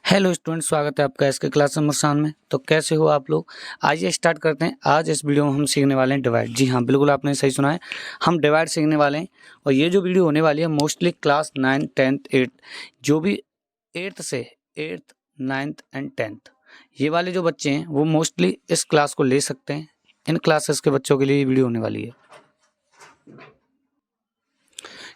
Hello student, स्वागत है आपका इसके क्लास नंबर 7 में। तो कैसे हो आप लोग? आइए स्टार्ट करते हैं। आज इस वीडियो में हम सीखने वाले हैं डिवाइड। जी हाँ, बिल्कुल आपने सही सुना है, हम डिवाइड सीखने वाले हैं। और ये जो वीडियो होने वाली है मोस्टली क्लास 9, 10th, 8th, जो भी 8th से 8th, 9th एंड 10th ये वाले जो बच्चे हैं वो मोस्टली इस क्लास को ले सकते हैं। इन क्लासेस के बच्चों के लिए ये वीडियो होने वाली है,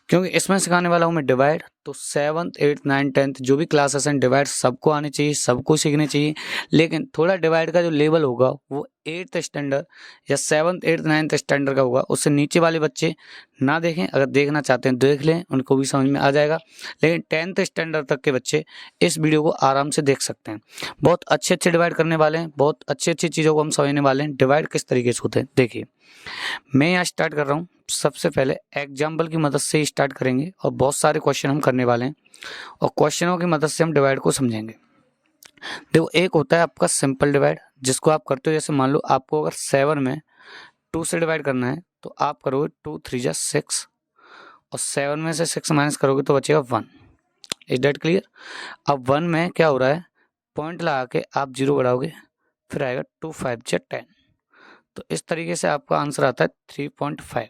क्योंकि इसमें सिखाने वाला हूँ मैं डिवाइड। तो 7th, 8th, 9th, 10th जो भी क्लासेस हैं डिवाइड सबको आने चाहिए, सबको सीखने चाहिए। लेकिन थोड़ा डिवाइड का जो लेवल होगा वो 8th स्टैंडर्ड या 7th, 8th, 9th स्टैंडर्ड का होगा। उससे नीचे वाले बच्चे ना देखें, अगर देखना चाहते हैं देख लें, उनको भी समझ में आ जाएगा। लेकिन 10th स्टैंडर्ड तक के बच्चे इस वीडियो को आराम से देख सकते हैं। बहुत अच्छे डिवाइड करने वाले हैं, बहुत अच्छी चीज़ों को हम समझने वाले हैं। डिवाइड किस तरीके से होते हैं देखिए, मैं यहाँ स्टार्ट कर रहा हूँ। सबसे पहले एग्जाम्पल की मदद से स्टार्ट करेंगे और बहुत सारे क्वेश्चन हम करने वाले हैं और क्वेश्चनों की मदद से हम डिवाइड को समझेंगे। देखो, एक होता है आपका सिंपल डिवाइड, जिसको आप करते हो जैसे मान लो आपको अगर 7 में 2 से डिवाइड करना है तो आप करोगे 2 3 जा 6 और 7 में से 6 माइनस करोगे तो बचेगा 1। Is that clear? अब 1 में क्या हो रहा है, पॉइंट लगा के आप 0 बढ़ाओगे, फिर आएगा 2 5 जा 10। तो इस तरीके से आपका आंसर आता है 3.5।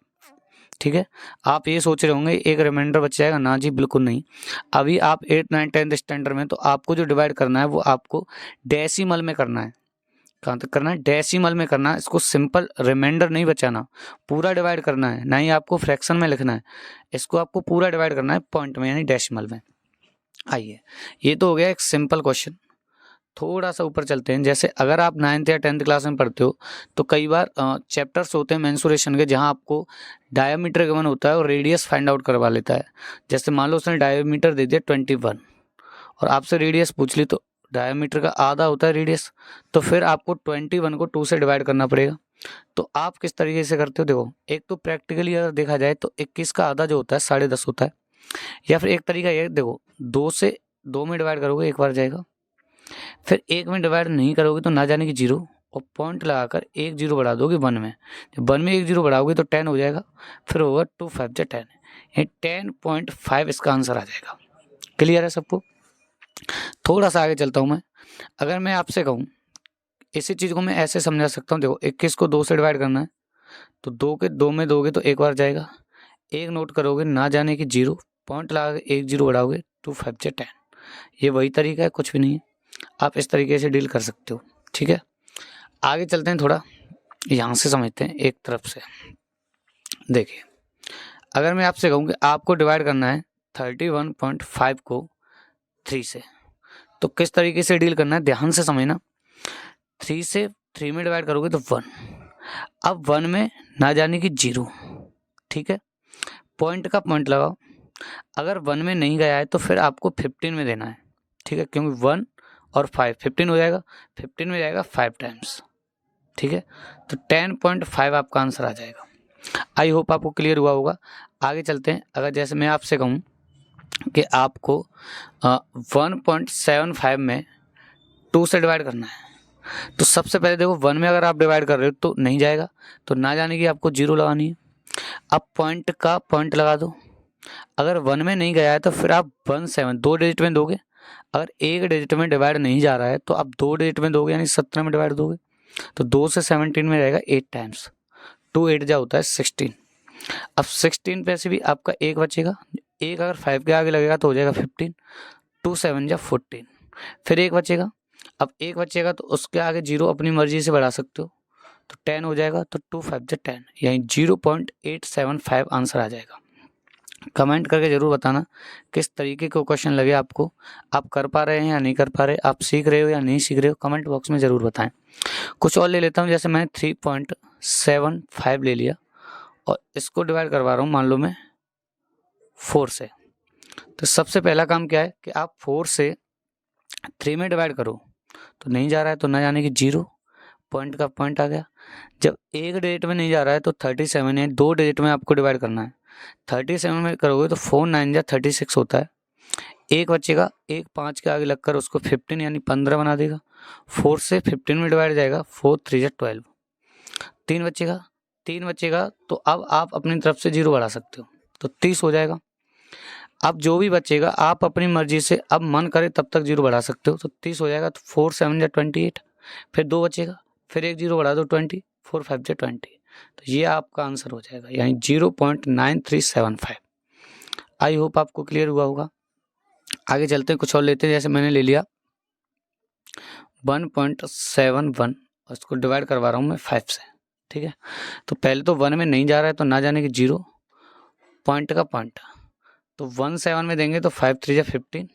ठीक है, आप ये सोच रहे होंगे एक रिमाइंडर बच जाएगा। ना जी, बिल्कुल नहीं। अभी आप 8, 9, 10th स्टैंडर्ड में, तो आपको जो डिवाइड करना है वो आपको डेसिमल में करना है। कहाँ तक करना है? डेसिमल में करना है। इसको सिंपल रिमाइंडर नहीं बचाना, पूरा डिवाइड करना है। ना ही आपको फ्रैक्शन में लिखना है, इसको आपको पूरा डिवाइड करना है पॉइंट में यानी डेसिमल में। आइए, ये तो हो गया एक सिंपल क्वेश्चन। थोड़ा सा ऊपर चलते हैं। जैसे अगर आप 9th या 10th क्लास में पढ़ते हो तो कई बार चैप्टर्स होते हैं मेंसुरेशन के, जहां आपको डायमीटर गिवन होता है और रेडियस फाइंड आउट करवा लेता है। जैसे मान लो उसने डायमीटर दे दिया 21 और आपसे रेडियस पूछ ली, तो डायमीटर का आधा होता है रेडियस, तो फिर आपको 21 को 2 से डिवाइड करना पड़ेगा। तो आप किस तरीके से करते हो? देखो, एक तो प्रैक्टिकली अगर देखा जाए तो 21 का आधा जो होता है 10.5 होता है। या फिर एक तरीका ये, देखो 2 से 2 में डिवाइड करोगे एक बार जाएगा, फिर 1 में डिवाइड नहीं करोगे तो ना जाने की 0 और पॉइंट लगाकर 1 0 बढ़ा दोगे 1 में। जब 1 में 1 0 बढ़ाओगे तो 10 हो जाएगा, फिर होगा 2 5 जा 10, ये 10.5 इसका आंसर आ जाएगा। क्लियर है सबको? थोड़ा सा आगे चलता हूँ मैं। अगर मैं आपसे कहूँ, इसी चीज़ को मैं ऐसे समझा सकता हूँ। देखो, 21 को 2 से डिवाइड करना है तो 2 के 2 में दोगे तो एक बार जाएगा, 1 नोट करोगे ना जाने की 0, पॉइंट लगा के 1 0 बढ़ाओगे 2 5 जा 10। ये वही तरीका है, कुछ भी नहीं है। आप इस तरीके से डील कर सकते हो। ठीक है, आगे चलते हैं, थोड़ा यहाँ से समझते हैं एक तरफ से। देखिए, अगर मैं आपसे कहूँ कि आपको डिवाइड करना है 31.5 को 3 से, तो किस तरीके से डील करना है ध्यान से समझना। 3 से 3 में डिवाइड करोगे तो 1, अब 1 में ना जाने की 0। ठीक है, पॉइंट का पॉइंट लगाओ। अगर 1 में नहीं गया है तो फिर आपको 15 में देना है। ठीक है, क्योंकि 1 और 5 15 हो जाएगा, 15 में जाएगा 5 टाइम्स। ठीक है, तो 10.5 आपका आंसर आ जाएगा। आई होप आपको क्लियर हुआ होगा। आगे चलते हैं। अगर जैसे मैं आपसे कहूँ कि आपको 1.75 में 2 से डिवाइड करना है, तो सबसे पहले देखो 1 में अगर आप डिवाइड कर रहे हो तो नहीं जाएगा, तो ना जाने की आपको 0 लगानी है। अब पॉइंट का पॉइंट लगा दो। अगर 1 में नहीं गया है तो फिर आप 17 2 डिजिट में दोगे। अगर एक डिजिट में डिवाइड नहीं जा रहा है तो आप 2 डिजिट में दोगे, यानी 17 में डिवाइड दोगे, तो 2 से 17 में रहेगा 8 टाइम्स। 2 8 जा होता है 16। अब 16 पे से भी आपका एक बचेगा, एक अगर 5 के आगे लगेगा तो हो जाएगा 15, 2 7 जा 14, फिर एक बचेगा। अब एक बचेगा तो उसके आगे 0 अपनी मर्जी से बढ़ा सकते हो, तो 10 हो जाएगा, तो 2 5 जा 10, यानी 0.875 आंसर आ जाएगा। कमेंट करके ज़रूर बताना किस तरीके के क्वेश्चन लगे आपको, आप कर पा रहे हैं या नहीं कर पा रहे, आप सीख रहे हो या नहीं सीख रहे हो, कमेंट बॉक्स में ज़रूर बताएं। कुछ और ले लेता हूँ। जैसे मैंने 3.75 ले लिया और इसको डिवाइड करवा रहा हूँ मान लो मैं 4 से। तो सबसे पहला काम क्या है कि आप 4 से 3 में डिवाइड करो, तो नहीं जा रहा है तो ना जाने की 0, पॉइंट का पॉइंट आ गया। जब एक डिजिट में नहीं जा रहा है तो 37 है, 2 डिजिट में आपको डिवाइड करना है। 37 में करोगे तो 4 9 जा 36 होता है। एक बचेगा, एक 5 के आगे लगकर उसको 15 यानी 15 बना देगा। 4 से 15 में डिवाइड जाएगा, 4 3 जा 12। 3 बचेगा तो अब आप अपनी तरफ से 0 बढ़ा सकते हो, तो 30 हो जाएगा। अब जो भी बचेगा आप अपनी मर्जी से अब मन करे तब तक 0 बढ़ा सकते हो। तो 30 हो जाएगा, तो 4 7 जा 28, फिर 2 बचेगा, फिर एक 0 बढ़ा दो 20, 4 5 जा 20। तो ये आपका आंसर हो जाएगा, यानी 0.9375। आई होप आपको क्लियर हुआ होगा। आगे चलते हैं, कुछ और लेते हैं। जैसे मैंने ले लिया 1.71 और इसको डिवाइड करवा रहा हूँ मैं 5 से, ठीक है। तो पहले तो 1 में नहीं जा रहा है, तो ना जाने की 0 पॉइंट का पॉइंट, तो 1 7 में देंगे तो 5 3 जा 15,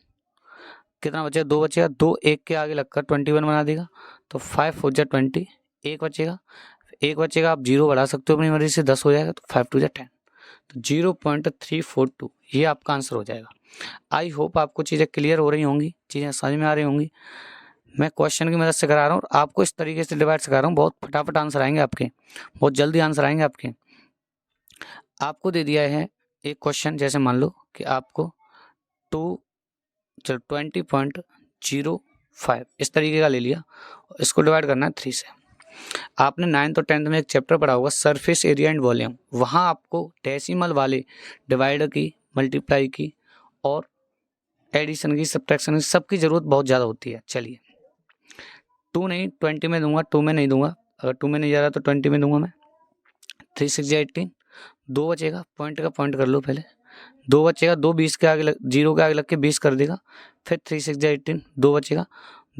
कितना बचेगा, 2 बचेगा, 2 1 के आगे लगकर 21 बना देगा, तो 5 4 जा 20, एक बचेगा, आप 0 बढ़ा सकते हो अपनी मर्जी से, 10 हो जाएगा, तो 5 2 जा 10, तो 0.342 ये आपका आंसर हो जाएगा। आई होप आपको चीज़ें क्लियर हो रही होंगी, चीज़ें समझ में आ रही होंगी। मैं क्वेश्चन की मदद से करा रहा हूँ और आपको इस तरीके से डिवाइड सिखा रहा हूँ, बहुत फटाफट आंसर आएंगे आपके, बहुत जल्दी आंसर आएंगे आपके। आपको दे दिया है एक क्वेश्चन, जैसे मान लो कि आपको 20.05 इस तरीके का ले लिया, इसको डिवाइड करना है 3 से। आपने 9th और 10th में एक चैप्टर पढ़ा होगा सरफेस एरिया एंड वॉल्यूम, वहाँ आपको डेसिमल वाले डिवाइडर की, मल्टीप्लाई की और एडिशन की, सब्ट्रैक्शन की, सबकी ज़रूरत बहुत ज़्यादा होती है। चलिए 2 नहीं 20 में दूंगा, 2 में नहीं दूंगा, अगर 2 में नहीं जा रहा तो 20 में दूंगा मैं। 3 6 जा 18, 2 बचेगा, पॉइंट का पॉइंट कर लो पहले, 2 बचेगा, 2 20 के आगे 0 के आगे लग के 20 कर देगा, फिर 3 6 जा 18, 2 बचेगा,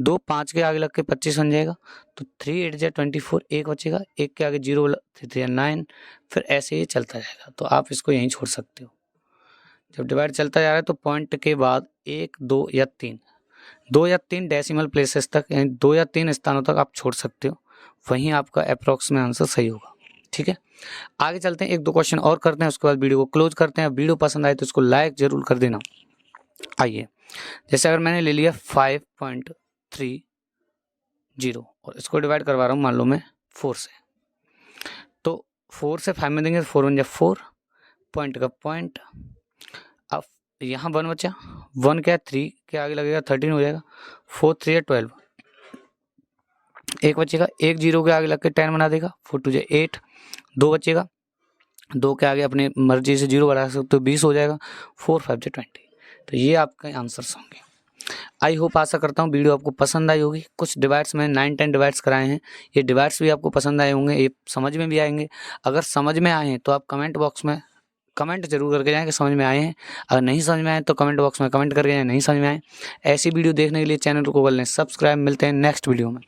2 5 के आगे लग के 25 बन जाएगा, तो 3 8 जा 24, एक बचेगा, एक के आगे 0 3 9, फिर ऐसे ही चलता जाएगा। तो आप इसको यहीं छोड़ सकते हो। जब डिवाइड चलता जा रहा है तो पॉइंट के बाद 1 2 या 3, 2 या 3 डेसिमल प्लेसेस तक, यानी 2 या 3 स्थानों तक आप छोड़ सकते हो, वहीं आपका अप्रॉक्स में आंसर सही होगा, ठीक है। आगे चलते हैं, 1-2 क्वेश्चन और करते हैं, उसके बाद वीडियो को क्लोज करते हैं। वीडियो पसंद आए तो इसको लाइक जरूर कर देना। आइए, जैसे अगर मैंने ले लिया 5.30 और इसको डिवाइड करवा रहा हूँ मान लो मैं 4 से, तो 4 से 5 में देंगे तो 4 1 जा 4, पॉइंट का पॉइंट, अब यहाँ 1 बचा, 1 क्या 3 के आगे लगेगा 13 हो जाएगा, 4 3 या 12, एक बचेगा, एक 0 के आगे लग के 10 बना देगा, 4 2 जा 8, 2 बचेगा, 2 के आगे अपनी मर्जी से 0 बढ़ा सकते हो, 20 हो जाएगा, 4 5 जा 20। तो ये आपके आंसर्स होंगे। आई होप आशा करता हूँ वीडियो आपको पसंद आई होगी। कुछ डिवाइड्स में 9-10 डिवाइड्स कराए हैं, ये डिवाइड्स भी आपको पसंद आए होंगे, ये समझ में भी आएंगे। अगर समझ में आए हैं तो आप कमेंट बॉक्स में कमेंट जरूर करके जाएं कि समझ में आए हैं। अगर नहीं समझ में आए तो कमेंट बॉक्स में कमेंट करके जाएं नहीं समझ में आए। ऐसी वीडियो देखने के लिए चैनल को कर लें सब्सक्राइब। मिलते हैं नेक्स्ट वीडियो में।